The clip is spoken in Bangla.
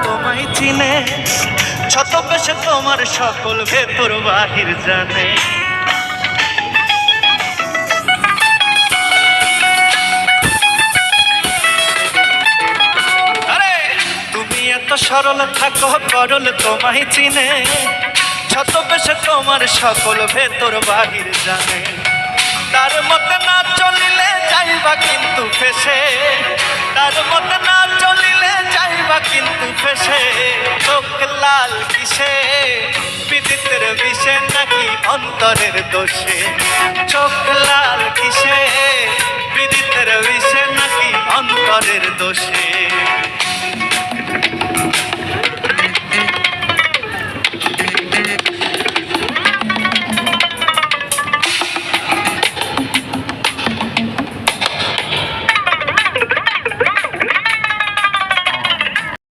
তোমায় চিনে, ছদ্মবেশে তোমার সকল ভেতর বাহির জানে। তুমি এত সরল থাকো করল তোমায় চিনে, ছদ্মবেশে তোমার সকল ভেতর বাহির জানে। তার মতে না চলিলে যাইবা কিন্তু ফেসে, তার মতে না চলিলে যাইবা কিন্তু ফেসে। চোখ লাল কিসে, বিদিতের বিষে নাকি অন্তরের দোষে? চোখ লাল কিসে, বিদিতের বিষে নাকি অন্তরের দোষে?